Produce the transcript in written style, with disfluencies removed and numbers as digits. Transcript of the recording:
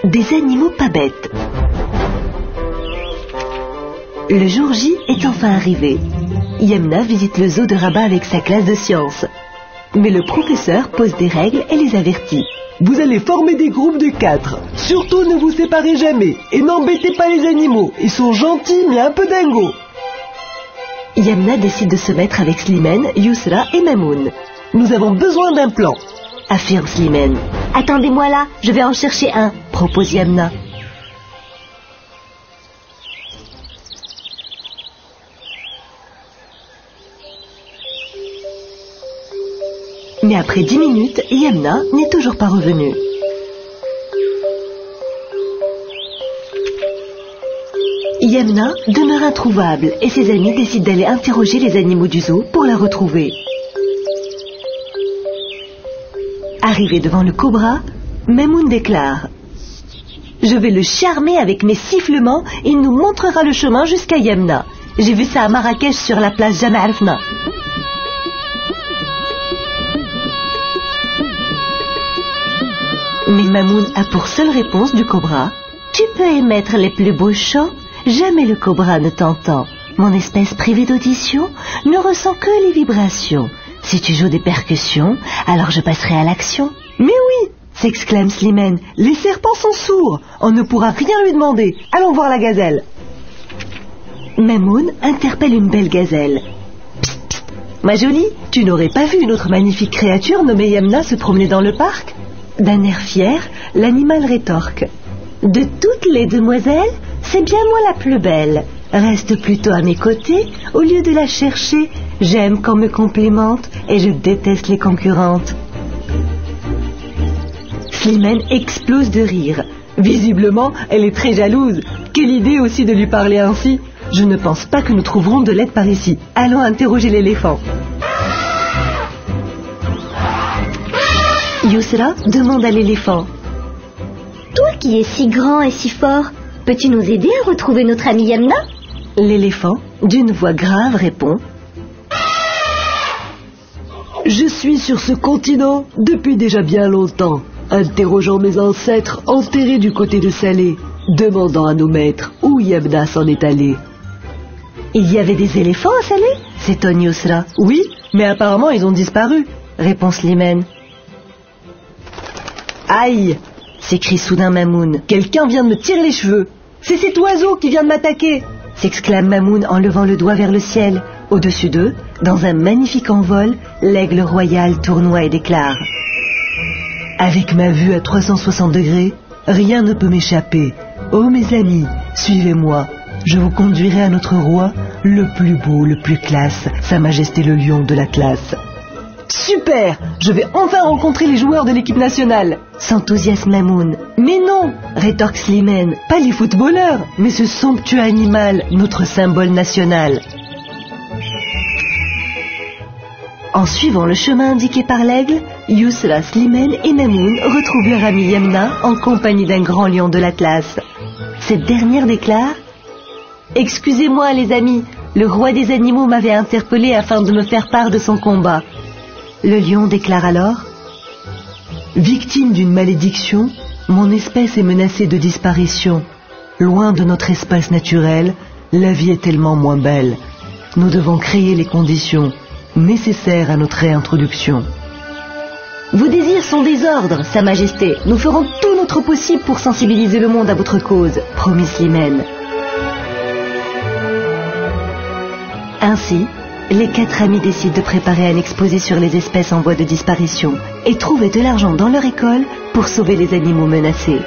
Des animaux pas bêtes. Le jour J est enfin arrivé. Yamna visite le zoo de Rabat avec sa classe de sciences. Mais le professeur pose des règles et les avertit. Vous allez former des groupes de 4. Surtout ne vous séparez jamais et n'embêtez pas les animaux. Ils sont gentils mais un peu dingos. Yamna décide de se mettre avec Slimane, Yousra et Mamoun. Nous avons besoin d'un plan, affirme Slimane. Attendez-moi là, je vais en chercher un, propose Yamna. Mais après 10 minutes, Yamna n'est toujours pas revenue. Yamna demeure introuvable et ses amis décident d'aller interroger les animaux du zoo pour la retrouver. Arrivé devant le cobra, Mamoun déclare « Je vais le charmer avec mes sifflements, il nous montrera le chemin jusqu'à Yamna. J'ai vu ça à Marrakech sur la place Jamarfna. » Mais Mamoun a pour seule réponse du cobra « Tu peux émettre les plus beaux chants, jamais le cobra ne t'entend. Mon espèce privée d'audition ne ressent que les vibrations. Si tu joues des percussions, alors je passerai à l'action. » « Mais oui !» s'exclame Slimane. « Les serpents sont sourds, on ne pourra rien lui demander. Allons voir la gazelle. » Mamoun interpelle une belle gazelle. « Psst, psst, ma jolie, tu n'aurais pas vu une autre magnifique créature nommée Yamna se promener dans le parc ?» D'un air fier, l'animal rétorque. « De toutes les demoiselles, c'est bien moi la plus belle. Reste plutôt à mes côtés, au lieu de la chercher. J'aime qu'on me complimente et je déteste les concurrentes. » Slimane explose de rire. Visiblement, elle est très jalouse. Quelle idée aussi de lui parler ainsi. Je ne pense pas que nous trouverons de l'aide par ici. Allons interroger l'éléphant. Yousra demande à l'éléphant. « Toi qui es si grand et si fort, peux-tu nous aider à retrouver notre amie Yamna ?» L'éléphant, d'une voix grave, répond. « Je suis sur ce continent depuis déjà bien longtemps, interrogeant mes ancêtres enterrés du côté de Salé, demandant à nos maîtres où Yamna s'en est allée. » « Il y avait des éléphants à Salé ?» s'étonne Yousra. « Oui, mais apparemment ils ont disparu, » répond Slimane. « Aïe !» s'écrie soudain Mamoun. « Quelqu'un vient de me tirer les cheveux. C'est cet oiseau qui vient de m'attaquer !» s'exclame Mamoun en levant le doigt vers le ciel. Au-dessus d'eux, dans un magnifique envol, l'aigle royal tournoie et déclare. « Avec ma vue à 360 degrés, rien ne peut m'échapper. Oh mes amis, suivez-moi. Je vous conduirai à notre roi, le plus beau, le plus classe, Sa Majesté le lion de l'Atlas. » Super! Je vais enfin rencontrer les joueurs de l'équipe nationale! S'enthousiasme Mamoun. Mais non! Rétorque Slimane. Pas les footballeurs, mais ce somptueux animal, notre symbole national. En suivant le chemin indiqué par l'aigle, Yousra, Slimane et Mamoun retrouvent leur amie Yamna en compagnie d'un grand lion de l'Atlas. Cette dernière déclare « Excusez-moi les amis, le roi des animaux m'avait interpellé afin de me faire part de son combat. » Le lion déclare alors « Victime d'une malédiction, mon espèce est menacée de disparition. Loin de notre espace naturel, la vie est tellement moins belle. Nous devons créer les conditions nécessaires à notre réintroduction. » Vos désirs sont des ordres, Sa Majesté. Nous ferons tout notre possible pour sensibiliser le monde à votre cause, promet Slimane. Ainsi, les 4 amis décident de préparer un exposé sur les espèces en voie de disparition et trouver de l'argent dans leur école pour sauver les animaux menacés.